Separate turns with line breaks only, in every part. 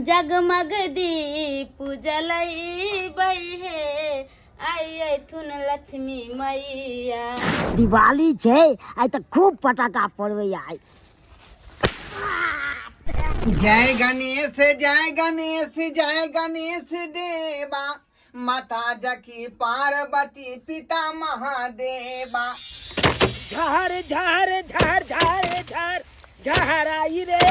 जगमग दीप जलई है आई थुन लक्ष्मी मैया।
दिवाली छे आई तो खूब पटाखा फोड़वे आई।
जय गणेश जय गणेश जय गणेश देवा, माता जकी पार्वती पिता महादेवा।
झार झार झार झार झार झार आई रे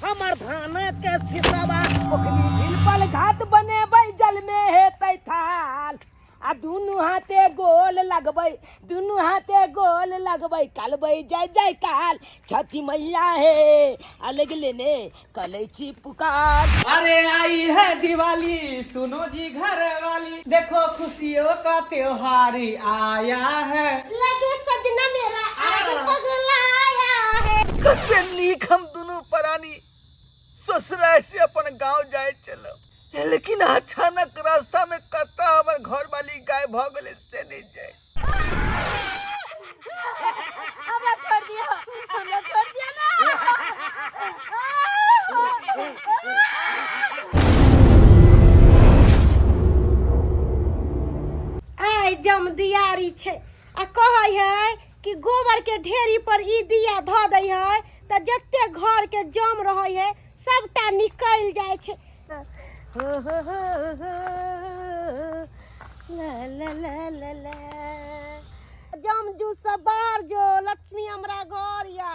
हमर भाना के सिसवा ओखली बिलपल घाट बने भाई जल में है तैथाल आ दुनु हाथे गोल लगबै दुनु हाथे गोल लगबै कलबै जय जय काल छठी मैया है अलग लेने कलैची पुकार। अरे आई है दिवाली सुनो जी घर वाली, देखो खुशियों का त्योहार आया है।
लगे सजना मेरा आग पगलाया है।
कते नीक हम दोनों परानी ससुराल से अपन गांव जाए चलो, लेकिन अचानक रास्ता में कत्ता हमर घर वाली गाय भाग गले से नहीं जाए।
हमरा छोड़ दिया ना।
आई जम दियारी छे आ कहै है कि गोबर के ढेरी पर ई दिया ध दै है त जत्ते घर के जम रहै है सबटा निकल जाय छे। ला ला ला ला ला जम जू सब बाहर जो लक्ष्मी हमरा घर या।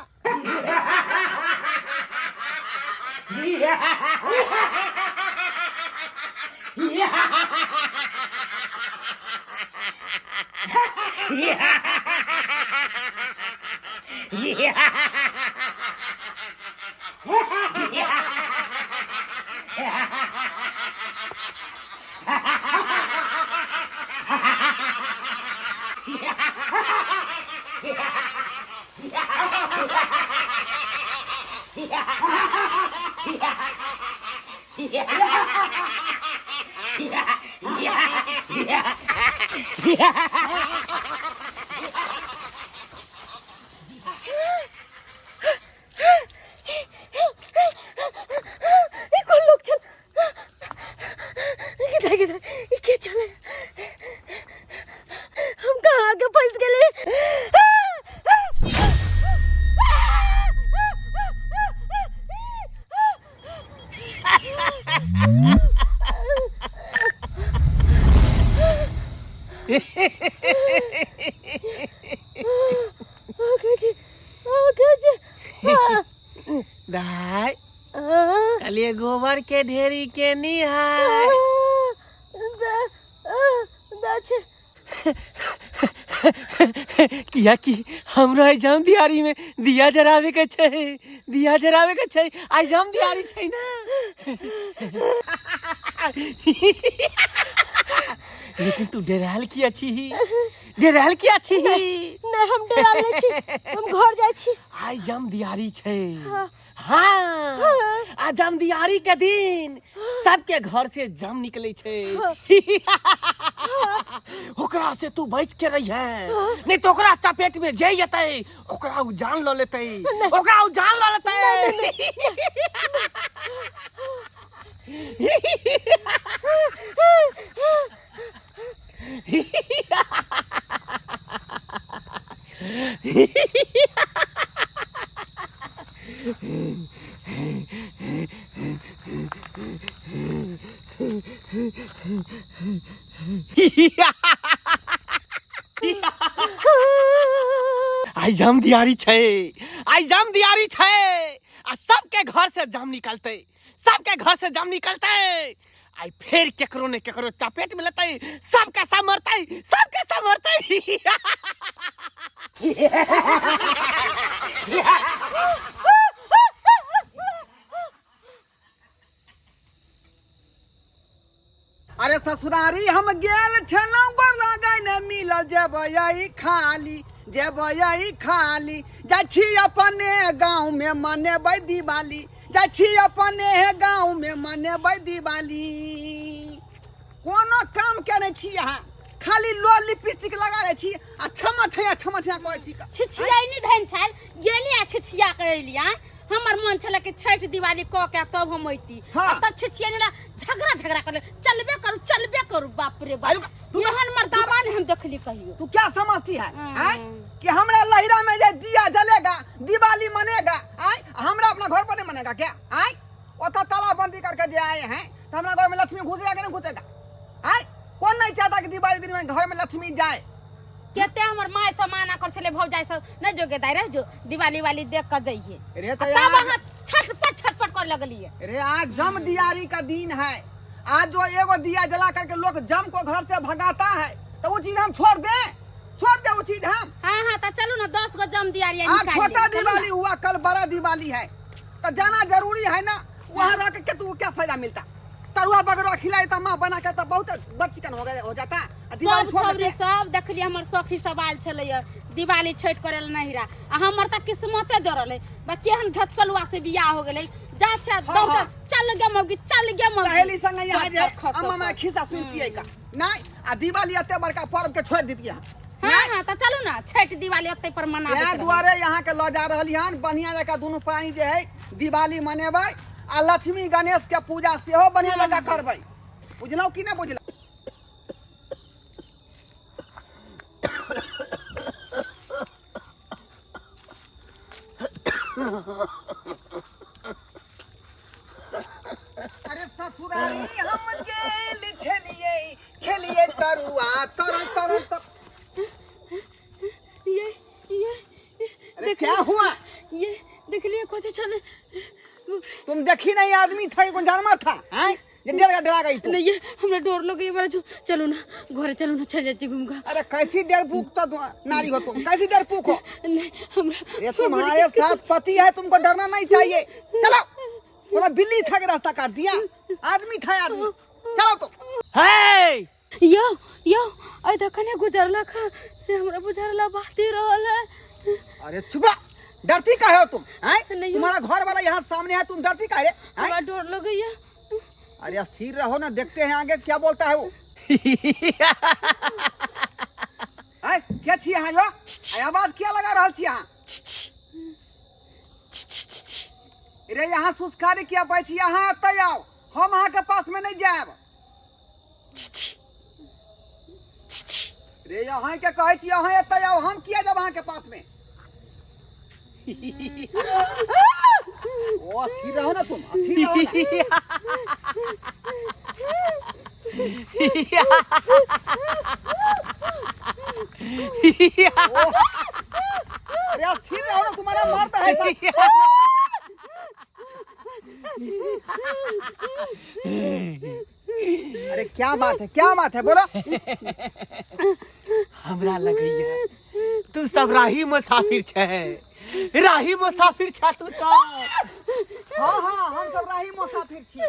दाई कलिए गोबर के ढेरी के निहार किया कि हमरा एग्जाम दियारी में दिया जरावे के छै, दिया जरावे के छै, एग्जाम दियारी छै ना। लेकिन तू डराल की अच्छी ही, डराल की अच्छी ही।
नहीं हम डराल नहीं छी, हम घर जाय छी।
एग्जाम दियारी छै। हाँ आजम दियारी के दिन सबके घर से जम निकले छे। ओकरा से तू बच के रही है, नहीं तो ओकरा चपेट में जे जते ओकरा उ जान ल लेते, ओकरा उ जान ल लेते। एग्जाम दियारी छै, एग्जाम दियारी छै आ सबके घर से जाम निकलते, सबके घर से जाम निकलते। आई फिर केकरो ने केकरो चपेट में लेते, सबके सब मरते, सबके सब मरते।
अरे ससुरारी हम गेल छलौ बरगै न मिलल, जेबै खाली जेबै खाली जाइ छी अपने गाँव में मनेबै दिवाली, जाइ छी अपने गाँव में मनेबै दिवाली। कोनो काम करे छी यहाँ खाली लो लिपस्टिक लगा रे छी आ छमठिया छमठिया कहै छी।
छिछियाई नहीं धन छाल गेली आ छिछिया के एलिया हमर मन छले कि छठ दिवाली क के तब हम अइती
हाँ।
तब छिछिया झगड़ा कर चलबे करू बाप रे बाप एहन मर्दावा ने हम देखली कहियो
तू क्या समझती है हैं? कि हमरा लहिरा में जे दिया जलेगा दिवाली मनेगा आय हमरा अपना घर पर नहीं मनेगा क्या आय ओता तालाबंदी करके जे आए हैं तो हमरा घर में लक्ष्मी घुसेगा कि नहीं घुसेगा आय कौन नहीं चाहता कि दिवाली दिन में घर में लक्ष्मी जाए
केते हमर माय सब माना कर छले भौजाई सब न जोगे दाई रह जो दिवाली वाली देख कर जाइए
रे तो
तब
यार
वहां छटपट कर लगलिए
अरे आज जम दियारी का दिन है आज जो एगो दिया जला करके लोग जम को घर से भगाता है तो वो चीज हम छोड़ दे वो चीज हम
हां तो चलो ना 10 गो जम दियारी
आज छोटा दिवाली हुआ कल बड़ा दिवाली है तो जाना जरूरी है ना वहाँ रह के तू क्या फायदा मिलता तरुआ बगरुआ खिलाई तो माँ बना के तो बहुत बचिकन हो जाता दिवाली छोड़
सब
देते
सब देखलिए हमर सखी सब आयल छले दिवाली छठ करे ला नहीं रहा हमर त किस्मते जरल है बा केहन घटकलुआ से बियाह हो गेलै जा छ
हाँ।
चल गे मौगी
सहेली संग यहाँ जे अम्मा मैं खिस्सा सुनती है का नहीं आ दिवाली एते बड़का पर्व के छोड़ दीती है
हां तो चलू ना छठ दिवाली ओते पर मनाबे
यहाँ द्वारे यहाँ के लो जा रहली हन बढ़िया जगह दोनों पानी जे है दिवाली मनेबै आ लक्ष्मी गणेश के पूजा सेहो बढ़िया जगह करबै बुझलौ कि नहीं बुझलौ अरे ससुरारी हम गेल खेलिए तरुआ तर
ये
क्या हुआ
ये देख लिए कोते चले
तुम देखी नहीं आदमी था कौन जानवर था हैं जे डरा गई तू
नहीं ये हमरा डर लगे बड़ा चलो ना घरे चलो ना चल जाती घूम का
अरे कैसी डरपूक तो नारी हो तुम कैसी डरपूक हो
नहीं हमरा
ये तुम्हारे साथ पति है तुमको डरना नहीं चाहिए चलो पूरा बिल्ली था के रास्ता काट दिया आदमी था आदमी चलो तुम
हे
यो आई देखने गुजरला खा से हमरा गुजरला बाती रहल है
अरे चुप डरती काहे हो तुम हैं
नहीं।
तुम्हारा घर वाला यहाँ सामने है तुम डरती काहे हैं
हमरा डर लगे ये
अरे स्थिर रहो ना देखते हैं आगे क्या बोलता है वो क्या छी यहाँ जो आवाज क्या लगा रहा छी यहाँ अरे यहाँ सुस्कारी क्या पाई छी यहाँ आते आओ हम अहाँ के पास में नहीं जाएब रे यहाँ के कहे छी यहाँ आते आओ हम किया जब अहाँ के पास में ओ स्थिर रहो ना तुम स्थिर रहो ना अरे स्थिर रहो ना तुम्हारा मारता है अरे क्या बात है बोलो
हमरा लगैया तू सब राही मुसाफिर छे राही मुसाफिर छा तू सब
हाँ हम सब राही मुसाफिर छी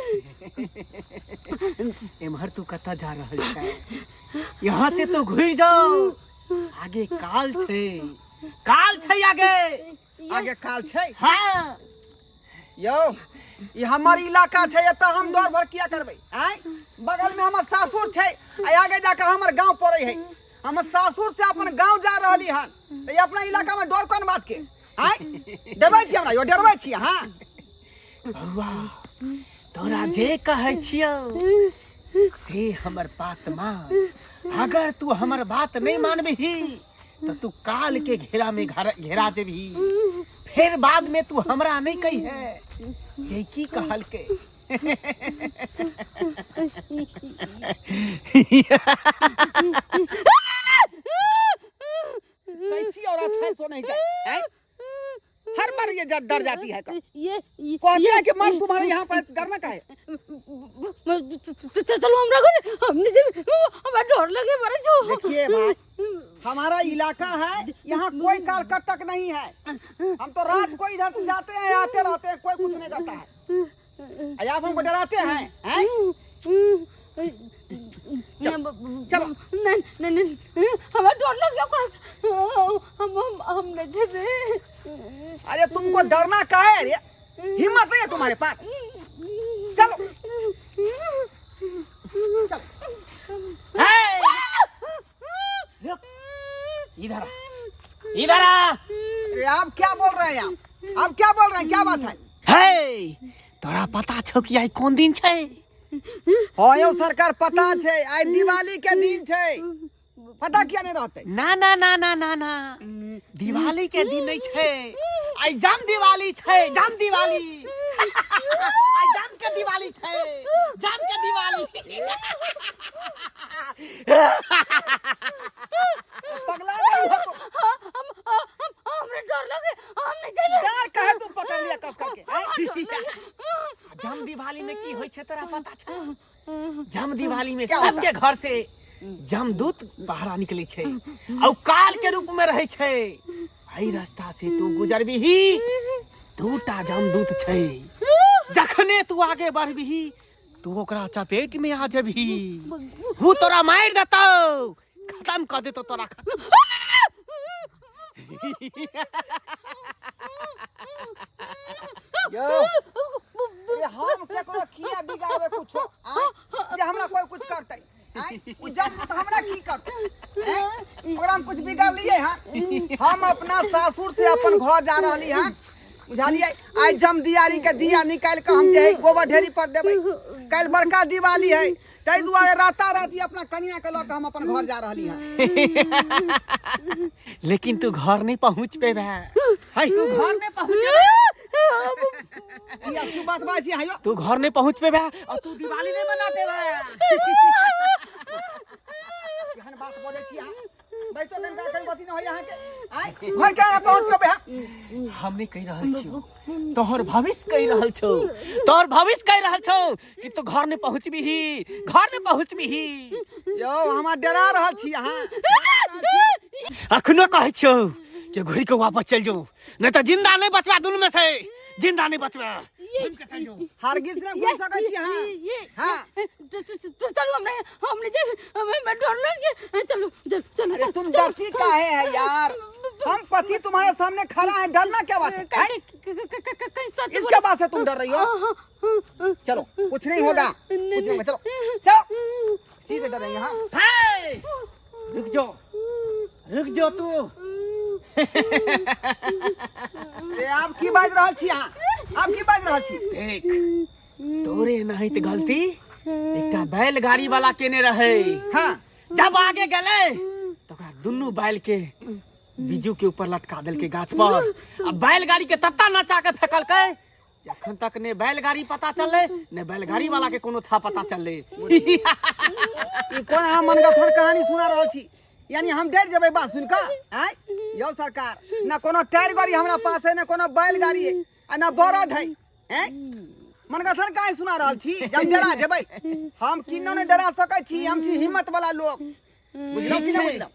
एमहर तू कता जा रहल छे यहाँ से तो घुर जाओ आगे काल छे
आगे काल छै
हाँ
यो ये हमार इलाका छै एत हम दौड़ भर किया करबै आय बगल में हमर सासुर छै आगे जाकर हमर गांव पड़े है हम सासुर से अपन गांव जा रहली हन तो ये अपना इलाका में डर कोन बात के आय डरबै छी हमरा यो डरबै छी हां
बउआ तोरा जे कहै छियो से हमर बात मान अगर तू हमर बात नहीं मानबही तो तू काल के घेरा में घेरा जेबही फिर बाद में तू हमरा नहीं कही है जे की कहल के
कैसी औरत है सो नहीं है हर बार ये डर जाती है
ये
कहती है कि मन तुम्हारे यहाँ पर डरना का है
चलो हमरा घरे हमने जब हमरा डर लगे बड़े जो
देखिए भाई हमारा इलाका है यहाँ कोई काल कटक नहीं है हम तो रात को इधर से जाते हैं आते रहते हैं कोई कुछ नहीं करता है आप हमको डराते हैं चलो
नहीं हमरा डर लगे हमने जब
अरे तुमको डरना का है अरे हिम्मत नहीं है तुम्हारे पास चलो
इधर आ
अरे आप क्या बोल रहे हैं आप अब क्या बोल रहे हैं, क्या बात है?
हे तोरा पता छौ कि आई कौन दिन छै?
हाँ यो सरकार पता छै, आज दिवाली के दिन छै, पता क्या नहीं रहते?
ना ना ना ना ना ना दिवाली के दिन नहीं छै, आई जम दिवाली छै, जम दिवाली आई जम के दिवाली छै, जम के दिवाली।
पगला गई हो तुम।
हमने डर लगे, हमने जाने
डर कहे तुम पकड़ लिया कस करके?
जम दिवाली में की होय छै तोरा पता छौ? जम दिवाली में
क्या
सबके घर से जमदूत बाहर निकले छै और काल के रूप में रहे छै। एहि रास्ता से तू गुजरबिही, दूटा जमदूत छै, जखने तू आगे बढ़बिही तू ओकरा चपेट में आ जबही, वो तोरा मार देतौ, खत्म कर देतौ तोरा।
यो ये हम केकरो किया बिगाड़े कुछो जे हमरा कोई कुछ करतै? उ जब तो हमरा की करतै? ओकरा हम कुछ बिगाड़ लिए हां? हम अपना सासुर से अपन घर जा रहली हां, बुझालिए? आज जम दियारी के दिया निकाल के हम जे है गोबर ढेरी पर देबै, कल बड़का दिवाली है, तै दुआरे राता राती अपना कन्या के लऽ के हम अपन घर जा रहली हां।
लेकिन तू घर नहीं पहुंच पेबे।
है तू घर में पहुंचे ये बात बाजी है यो।
तू घर नहीं पहुंच पेबे और तू दिवाली नहीं मना पेबे।
यहन बात बोले छी हां, बैठो कन का कई बाती न होय यहां के। आय घर के पहुंच पेबे हां?
हम नहीं कह रहल छियो, तोहर भविष्य कह रहल छौ, तोहर भविष्य कह रहल छौ कि तू घर नहीं पहुंचबिही, घर नहीं पहुंचबिही।
यो हमरा डरा रहल छी यहां।
अखनो कहै छौ कि घुरि के वापस चल जाओ, नहीं तो जिंदा नहीं बचबा, दुनू में से जिंदा नहीं बचबा। घुरि के चल जाओ।
हरगिज ने घुम सकै छी यहां। हां
चलो हमने मैं डर लगे, चलो चलो।
अरे तुम डरती काहे है यार? हम पति तुम्हारे सामने खड़ा है, डरना क्या बात है? इसके बाद से तुम डर रही हो? चलो कुछ नहीं होगा, कुछ नहीं होगा, चलो चलो। सीधे डर रही हां।
हे रुक जाओ तू।
अरे आप की बाज रहल छी यहां? आप की बाज रहल छी?
देख तोरे नहीं तो गलती एकटा बैलगाड़ी वाला केने रहे।
हां
जब आगे गले तो ओकरा दुनू बैल के बिजू के ऊपर लटका देल के गाछ पर, अब बैलगाड़ी के तत्ता नचा के फेकल के, जखन तक ने बैलगाड़ी पता चलले ने बैलगाड़ी वाला के कोनो था पता चलले।
ई कोन हम मनगथर कहानी सुना रहल छी? यानी हम डर जेबै बात सुन के? आय यो सरकार, ना कोनो टायर गाड़ी हमरा पास है, ना कोनो बैलगाड़ी है, आ ना बरद है। हैं मनगथर काहे सुना रहल छी? जब डरा जेबै हम किन्नो ने डरा सकै छी, हम छी हिम्मत वाला लोग। बुझलो कि नहीं बुझलो?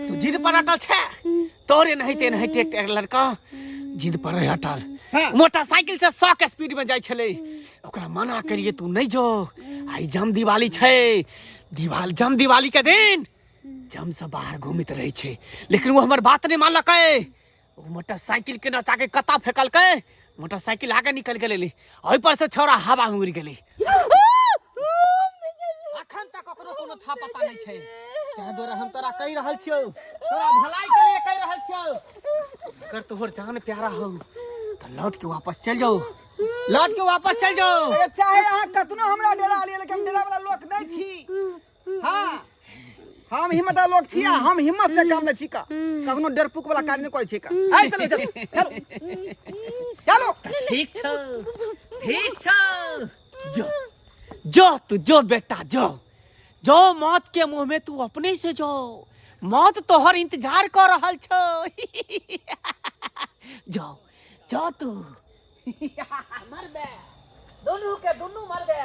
तू जिद पर अटल छे, तोरे नहीं ते नहीं टेक लड़का जिद पर अटल।
हाँ।
मोटरसाइकिल से 100 के स्पीड में जाय छले, ओकरा मना करिए तू नहीं जो, आई जम दिवाली छे, जम दिवाली के दिन जम से बाहर घूमित रहे छे, लेकिन वो हमार बात नहीं मानलकै। वो मोटरसाइकिल के नचा के कता फेकल के, मोटरसाइकिल आगे निकल गेले, ओहि पर से छोरा हवा में उड़ गेले। अखन तक ओकरो कोनो था पता नहीं छे। तें द्वारा हम तोरा कह रहल छियौ, तोरा भलाई के लिए कह रहल छियौ, अगर तोहर जान प्यारा हो तो लौट के वापस चल जाओ, लौट के वापस चल जाओ।
अरे चाहे अहाँ कतनो हमरा डरा लिए, लेकिन हम डरा वाला लोग नहीं छी। हाँ हम हिम्मत वाला लोग छी, हम हिम्मत से काम नहीं छी का, कखनो डरपुक वाला कार्य नहीं कोई छी का। आइ चलो चलो चलो चलो।
ठीक छौ, ठीक छौ, जो जो तू जो बेटा जो जो, मौत के मुंह में तू अपने से जो, मौत तोहर इंतजार कर रहल छौ। जाओ जाओ तू। मर बे, दोनों के दोनों मर बे।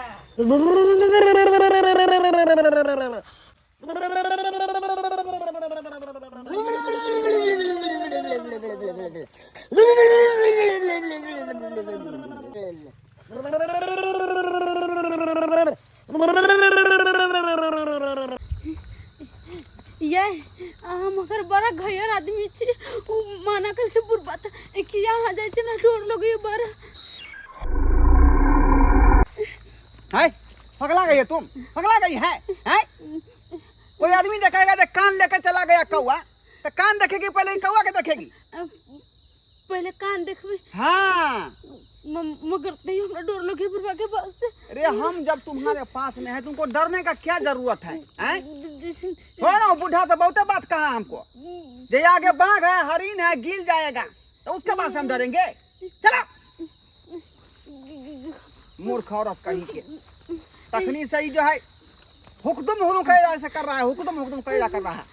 ये हम अगर बड़ा घयर आदमी छी, उ माना करके बुरबात कि यहाँ जाय छै ना, डर लगे बड़ा।
है पगला गई है तुम? पगला गई है? हैं कोई आदमी देखेगा, कान लेके चला गया कौआ, तो कान देखेगी पहले कौआ के देखेगी?
पहले कान देखबे
हाँ
मगर नहीं हमरा डर लगे बुढ़वा के पास से।
अरे हम जब तुम्हारे पास में है तुमको डरने का क्या जरूरत है हैं? हो ना बूढ़ा तो बहुत बात कहा हमको। जे आगे बाघ है हरिन है गिल जाएगा तो उसके बाद से हम डरेंगे। चलो मूर्ख औरत कहीं के तखनी सही जो है हुक्म हुक्म कैला ऐसे कर रहा है हुक्म हुक्म कैला कर रहा है।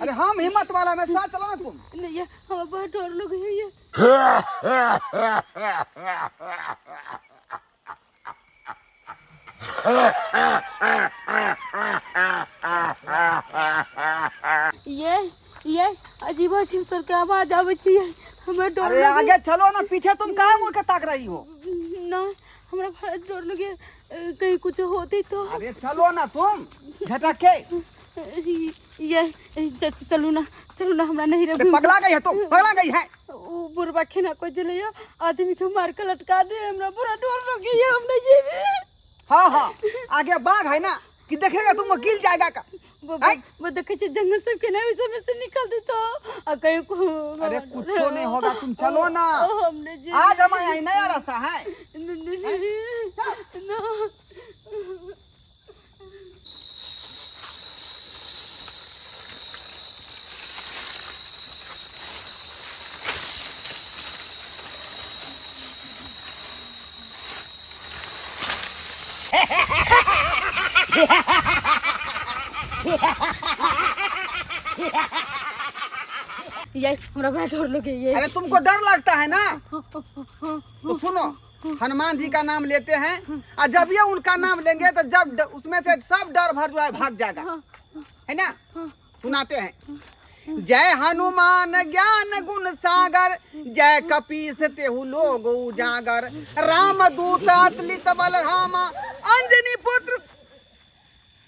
अरे हम हिम्मत वाला में साथ चलो ना तुम।
नहीं ये हमें बहुत डर लगे है ये। ये अजीब अजीब तरह के आवाज आवे छी हमें डर
अरे आगे चलो ना पीछे तुम कहाँ मुड़ के ताक रही हो।
ना हमरा बहुत डर लगे कहीं कुछ होती तो।
अरे चलो ना तुम झटक के।
ये चलू ना हमरा नहीं रखू।
पगला गई है तुम पगला गई है।
वो बुरबा खेना को चले आदमी के मार के लटका दे हमरा पूरा डर लगे ये हम नहीं जेबे।
हाँ हाँ आगे बाघ है ना कि देखेगा तुम गिल जाएगा का।
वो देखे जंगल सब के ना उसमें से निकल दे तो कहीं को।
अरे कुछ नहीं होगा तुम चलो ना।
हमने
आज हमारे यहाँ नया रास्ता है।
ये हमरा बड़ा डर लगे ये।
अरे तुमको डर लगता है ना तो सुनो हनुमान जी का नाम लेते हैं और जब ये उनका नाम लेंगे तो जब उसमें से सब डर भर जो है भाग जाएगा है ना। सुनाते हैं जय हनुमान ज्ञान गुण सागर जय कपीस तेहु लोग उजागर राम दूत अतुलित बल रामा अंजनी पुत्र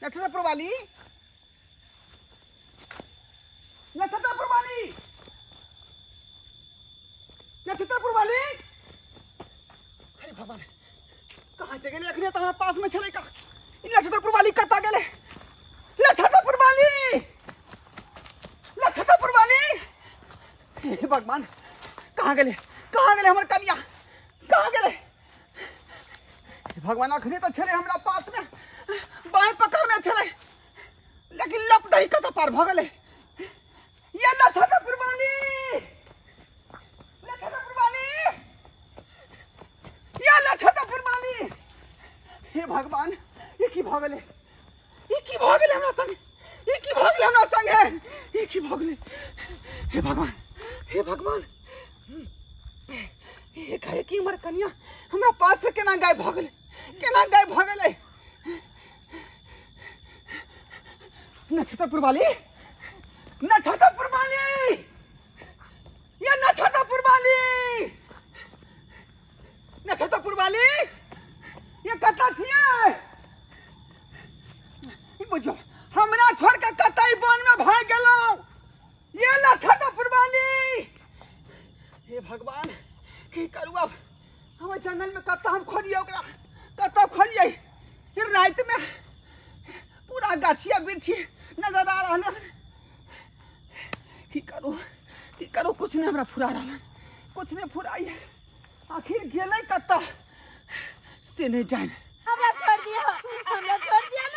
नक्षत्र वाली नक्षत्र वाली नक्षत्र वाली। अरे भगवान कहाँ से गेले अखने तो हमारे पास में चले का नक्षत्र वाली कता गेले नक्षत्र वाली नक्षत्र वाली। हे भगवान कहाँ गेले हमारे कन्या कहाँ गेले। भगवान अखने तो चले हमरा पास में बाएं पकड़ने चले लेकिन लप दही कता पार भगले ये नक्षत्र वाली या नक्षत्र वाली। हे भगवान ये की भगले हमरा संग ये की भगले हमरा संग है ये की भगले। हे भगवान ये कहे की हमर कन्या हमरा पास से केना गाय भगले नक्षत्र वाली ये नक्षत्र वाली ये कता छिए बुझो हमरा छोड़ के कतई वन में भाग गेलो ये नक्षत्र वाली। हे भगवान की करू अब हम जंगल में कता हम खोजिए ओकरा कता खोजिए रात में पूरा गाछिया बिरछी नजर आ रहा की करू कुछ नहीं हमरा फुरा रहा कुछ नहीं फुराई है आखिर गेले कता से नहीं जान।
हमरा छोड़ दिया ना।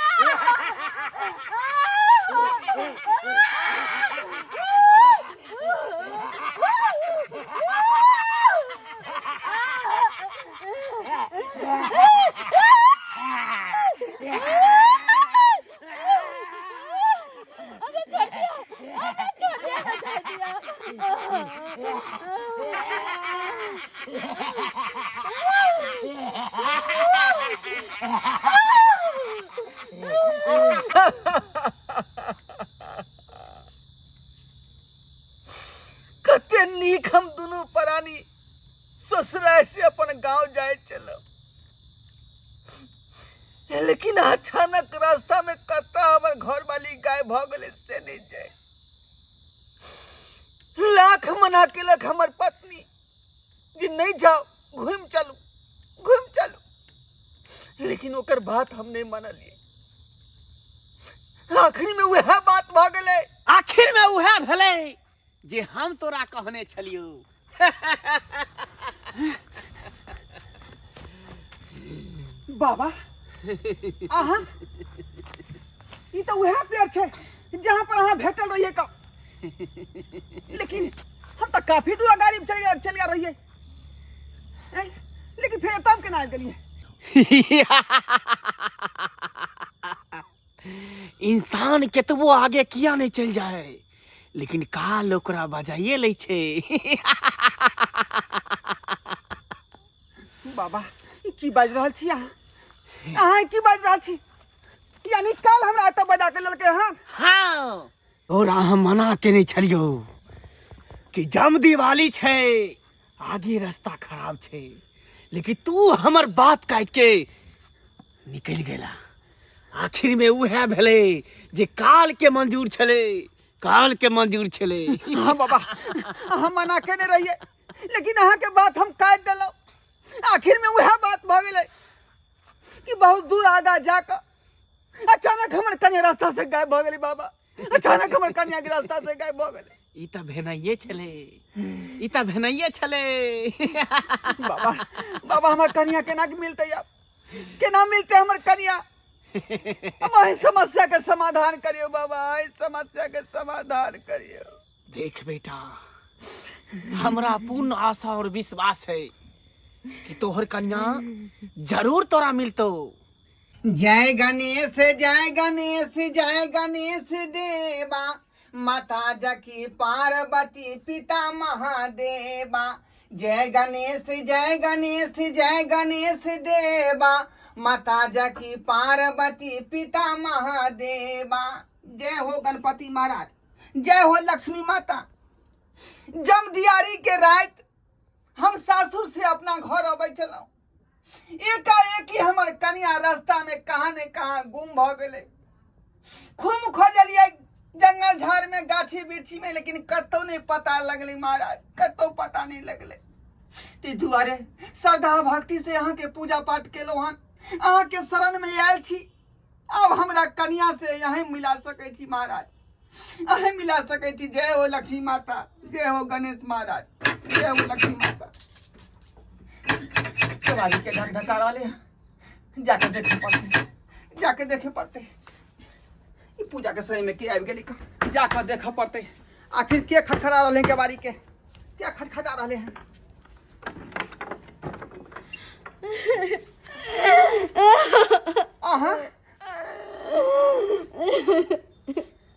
कते नीक हम दोनों प्राणी ससुराल से अपन गांव जाए चलो लेकिन अचानक रास्ता में कता हमर घर वाली गाय भगले से नहीं जाए। लाख मना के लख हमर पत्नी जी नहीं जाओ घूम चलू लेकिन ओकर बात हम नहीं मान लिए आखिर में वह बात भ गेले।
आखिर में उहे भेले जे हम तोरा कहने छलियो।
बाबा अहाँ ई तो वह पेड़ छे जहाँ पर अहाँ भेटल रहिए का। लेकिन हम तो काफी दूर गाड़ी में चल गया रहिए। लेकिन फिर तब केना आबि गेलिए।
इंसान केतबो आगे किया नहीं चल जाए, लेकिन काल ओकरा बजाइए ले छे।
बाबा ई की बाज रहल छी अहाँ की बाज रहल छी। यानी कल हमरा एतऽ बजा के ललके हन।
हाँ तोरा हम मना केने छलियो कि जम दिवाली छे, आगे रास्ता खराब छे, लेकिन तू हमर बात काट के निकल गेला। आखिर में उहे भेले जे काल के मंजूर छले, काल के मंजूर छले।
हाँ बाबा हम मना केने रहिए, लेकिन अहाँ के बात हम काट देलौ। आखिर में वह बात भ गेले कि बहुत दूर आगा जाकर अचानक हमर कन्या रास्ता से गायब भ गेली। बाबा अचानक हमर कन्या के रास्ता से गायब भ गेले।
ई त भेनाइए छले, ई त भेनाइए छले।
बाबा बाबा हमर कन्या केना के मिलते अब, केना मिलते हमर कन्या। हम इस समस्या के समाधान करियो बाबा, इस समस्या के समाधान करियो।
देख बेटा, हमरा पूर्ण आशा और विश्वास है कि तोहर कन्या जरूर तोरा मिलतो।
जय गणेश जय गणेश जय गणेश देवा, माता जकी पार्वती पिता महादेवा। जय गणेश जय गणेश जय गणेश देवा, माता जकी पार्वती पिता महादेवा। जय हो गणपति महाराज, जय हो लक्ष्मी माता। जम दियारी के रात हम सासुर से अपना घर अबै छलौ, एकाएक ही हमर कन्या रास्ता में कहाँ ने कहाँ गुम भ गेले। खूब खोजलिए जंगल झाड़ में, गाछी बिरछी में, लेकिन कतौ नहीं पता लगले महाराज, कतौ पता नहीं लगले। ते दुआरे श्रद्धा भक्ति से अहाँ के पूजा पाठ केलौ हन, अहाँ के शरण में आयल छी। अब हमरा कन्या से यहीं मिला सकै छी महाराज, अहीं मिला सकै छी। जय हो लक्ष्मी माता, जय हो गणेश महाराज, जय हो लक्ष्मी माता। कबाड़ी के ढक ढका वाले जाके देखे पड़ते, जाके देखे पड़ते। ये पूजा के समय में के आबि गेली, जाकर देखे पड़ते। आखिर के खटखटा रहे के बारी के, क्या खटखटा रहे हैं।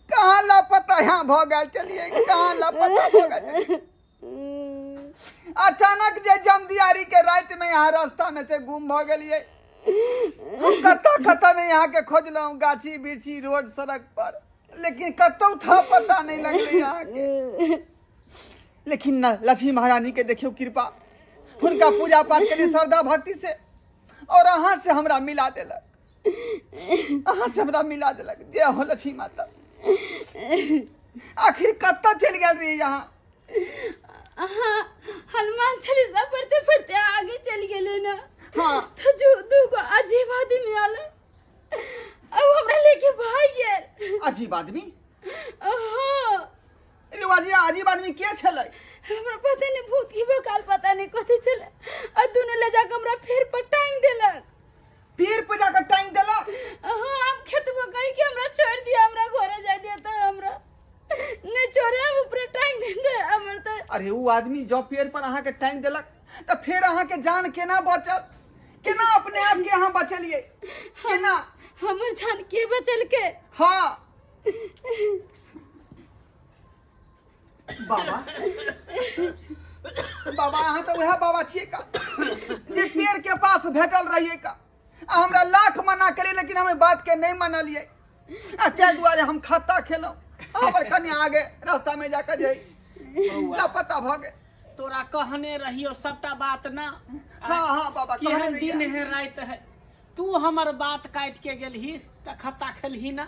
कहाँ लापता यहाँ भ गए, चलिए कहाँ लापता भ गए। अचानक जे जमदियारी के रात में यहाँ रास्ता में से गुम भ गलिए। कत्ता नहीं यहाँ के खोजलौ, गाछी बिरछी रोड सड़क पर, लेकिन कतौ था पता नहीं लगले यहाँ के। लेकिन न लक्ष्मी महारानी के देखियो कृपा, उनका पूजा पाठ के लिए श्रद्धा भक्ति से, और अहाँ से हमरा मिला देलक, अहाँ से हमरा मिला देलक। जय हो लक्ष्मी माता। आखिर कत्ता चल गए रही यहाँ।
हनुमान चालीसा पढ़ते पढ़ते आगे चल गए ना।
हाँ
तो जो दूगो अजीब आदमी आले, अब हमरा लेके भाग गेल।
अजीब आदमी?
हाँ
अजीब आदमी के छलै?
हमरा पता नहीं, भूत की बकाल पता नहीं कथी छले। और दोनों ले जाकर हमरा फेर पर टांग देलक।
पेड़ पे जाकर टांग देलक?
हाँ आप खेतबो कहि के हमरा छोड़ दिया, हमरा घरे जा दिया तो हमरा नहीं छोड़े, हम ऊपर टांग दे हमर तो।
अरे वो आदमी जो पेड़ पर अहाँ के टांग देलक, तो फिर अहाँ के जान केना बचल, केना अपने आप के अहाँ बचलिए, केना?
हमर जान के बचल के?
हाँ बाबा, बाबा अहाँ तो वह बाबा छिए का जे पेड़ के पास भेटल रहिए का। हमरा लाख मना करे, लेकिन हमें बात के नहीं मानलिए। ताहि दुआरे हम खत्ता खेलौ, हमर कन्या आगे रास्ता में जाकर जाई लापता भ गए।
तोरा कहने रहियो सबटा बात ना।
हाँ हाँ बाबा,
केहन दिन है रात है, तू हमर बात काट के गेलही त खत्ता खेलही ना?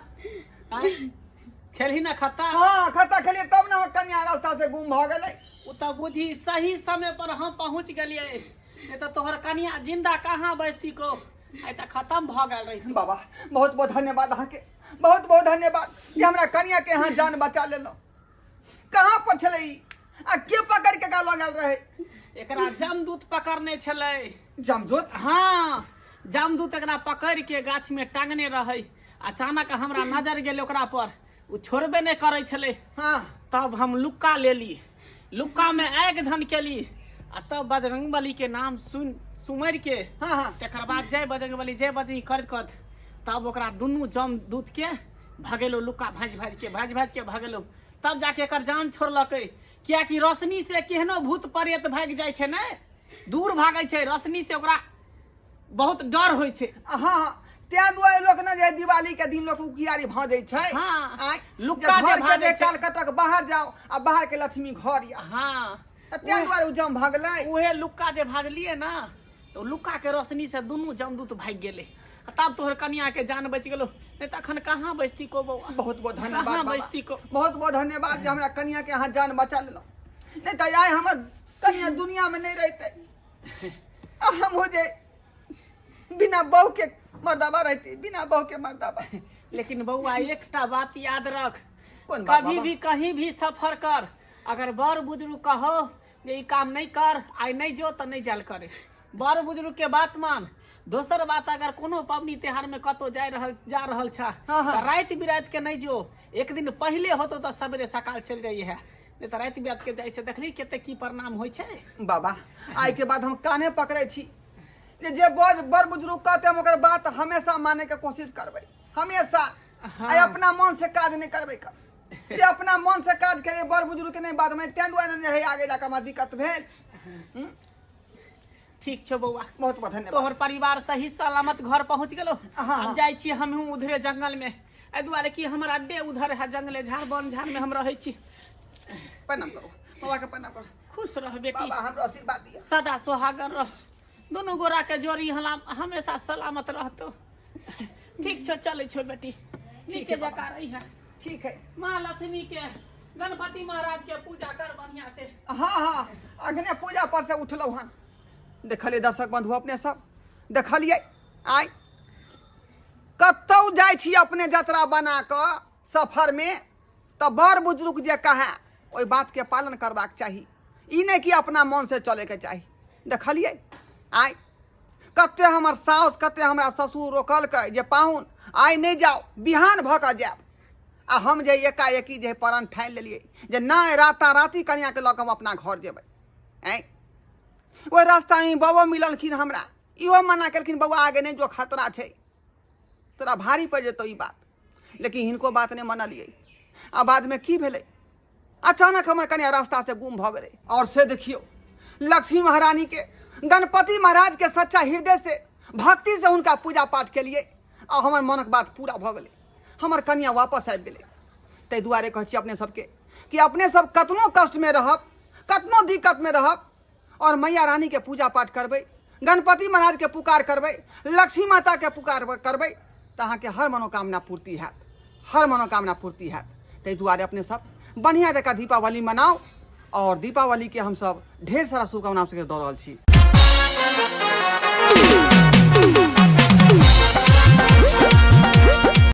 खेलही ना खत्ता?
हाँ खत्ता खेलिए, तब ना कन्या रास्ता से गुम भ गेलै।
उ त बुझी सही समय पर हम पहुंच गेलिए, नहीं तो तोहर कन्या जिंदा कहाँ बचती को, आई त खत्म भ गेल रही।
बाबा बहुत बहुत धन्यवाद अहाँ के, बहुत बहुत धन्यवाद जे हमरा कन्या के यहाँ जान बचा लेलो। कहाँ पर छले ई आ के पकड़ के गाल गेल रहे?
एकरा जमदूत पकड़ने छलै।
जमदूत?
हाँ, जमदूत एकरा पकड़ के गाछ में टांगने रहे। अचानक हमरा नजर गेल ओकरा पर, उ छोड़बे नहीं करे छले।
हाँ,
तब हम लुक्का ले ली, लुक्का में आग धन केली आ तब बजरंगबली के नाम सुमर के
हाँ, हाँ।
तकर बाद जय बजरंगबली जय बजरंगी करत तब ओकरा दुनू जमदूत के भगेलो, लुक्का भाज के भगेलो। तब जाके एकर जान छोड़लकै। किया कि रोशनी से केहनो भूत प्रेत भाग जाय छै ने, दूर भागे छै। रोशनी से ओकरा बहुत डर होय छै।
हाँ, हाँ। त्या दुआरे लोग न जे दिवाली के दिन लोग उकियारी भाजै छै।
हाँ,
आय,
लुक्का
जे घर
जे
के
भाजै
जे
छै।
काल कटक बाहर जाओ आ बाहर के लक्ष्मी घर या।
हाँ,
त्या दुआरे उ जम भगलै।
उहे लुक्का जे भाजलिए ना, तो लुक्का के रोशनी से दुनू जमदूत भाग गेले। तब तोहर कन्या के जान बच गेलो, नहीं तो अखन कहाँ बचती को बउआ।
बहुत बहुत धन्यवाद
कहाँ
बाबा।
बचती को।
बहुत बहुत धन्यवाद जे हमरा कन्या के यहाँ जान बचा लेलो। नहीं तो आय हमर कन्या दुनिया में नहीं रहते। हम हो जे बिना बहू के मर्दाबा रहती, बिना बहू के मर्दाबा।
लेकिन बउआ एकटा बात याद रख,
कौन बात
कभी
बाबा?
भी कहीं भी सफर कर, अगर बड़ बुजुर्ग कहो जे ई काम नहीं कर, आई नहीं जो तो नहीं जाल करे। बड़ बुजुर्ग के बात मान। दोसर बात, अगर कोनो पबनी त्योहार में कतो जा रहल छा
हाँ, हाँ।
तो रात बिरात के नहीं जो, एक दिन पहले होतो तो सवेरे सकाल चल जाइए है, नहीं तो रात बिरात के जाय से देखली केते की परिणाम होय छै।
बाबा आय के बाद हम काने पकड़े छी जे बड़ बुजुर्ग कहते हम ओकर बात हमेशा माने के कोशिश करबै, हमेशा।
हाँ।
आय अपना मन से काज नहीं करबै कर। जे अपना मन से काज करे बड़ बुजुर्ग के नहीं बात में त्या दुआरे नहीं आगे जाकर हमरा दिक्कत भेल।
ठीक छो बउआ,
बहुत बहुत धन्यवाद।
तोहर परिवार सही सलामत घर पहुंच गेलो।
हाँ।
हम जाय छी हमहू उधरे जंगल में, ए दुआरे कि हमर अड्डे उधर है जंगले, झाड़ बन झाड़ में हम रहै छी।
प्रणाम करो बाबा के, प्रणाम करो।
खुश रह बेटी,
बाबा हमरो आशीर्वाद दिया।
सदा सुहागन रह, दोनों गोरा के जोड़ी हमेशा सलामत रहतो। ठीक छो, चले छो बेटी,
ठीक
के
है
जका रही है।
ठीक है।
माँ लक्ष्मी के, गणपति महाराज के पूजा कर बढ़िया से।
हाँ, हाँ। अखने पूजा पर से उठलो हन। देखलिए दर्शक बंधु अपने सब देखलिए आय कतौ जाय छी अपने यात्रा बना क सफर में, तो बड़ बुजुर्ग जे कहे ओई बात के पालन करबाक चाही। ई नहीं कि अपना मन से चले के चाही। देखलिए आय कते हमर साउस कते हमरा ससुर रोकल के जे पाहुन आय नहीं जाओ, बिहान भ क जाब। आ हम जे एकाएकी जे प्रण ठानि लेलिए जे नहीं राताराती कन्या के लऽ कऽ हम अपना घर जेबै। आय ओहि रास्ता में बाबा मिललखिन हमरा, इहो मना केलखिन बउआ आगे नहीं जो खतरा छै, तोरा भारी पड़ जेतौ ई बात। लेकिन हिनको बात नहीं मनलिए। आ बाद में की भेलै, अचानक हमर कन्या रास्ता से गुम भ गेलै। और से देखियो लक्ष्मी महारानी के, गणपति महाराज के सच्चा हृदय से भक्ति से हुनका पूजा पाठ केलिए आ हमर मनक बात पूरा भ गेलै। हमर कन्या वापस आबि गेलै। ताहि दुआरे कहै छी अपने सबके कि अपने सब कतनो कष्ट में रहब, कतनो दिक्कत में रहब, और मैया रानी के पूजा पाठ करबै, गणपति महाराज के पुकार करबै, लक्ष्मी माता के पुकार करबै, तो अहाँके हर मनोकामना पूर्ति हैत, हर मनोकामना पूर्ति हैत। ताहि दुआरे अपने सब बढ़िया जकाँ दीपावली मनाओ, और दीपावली के हम सब ढेर सारा शुभकामना सबके दऽ रहल छी।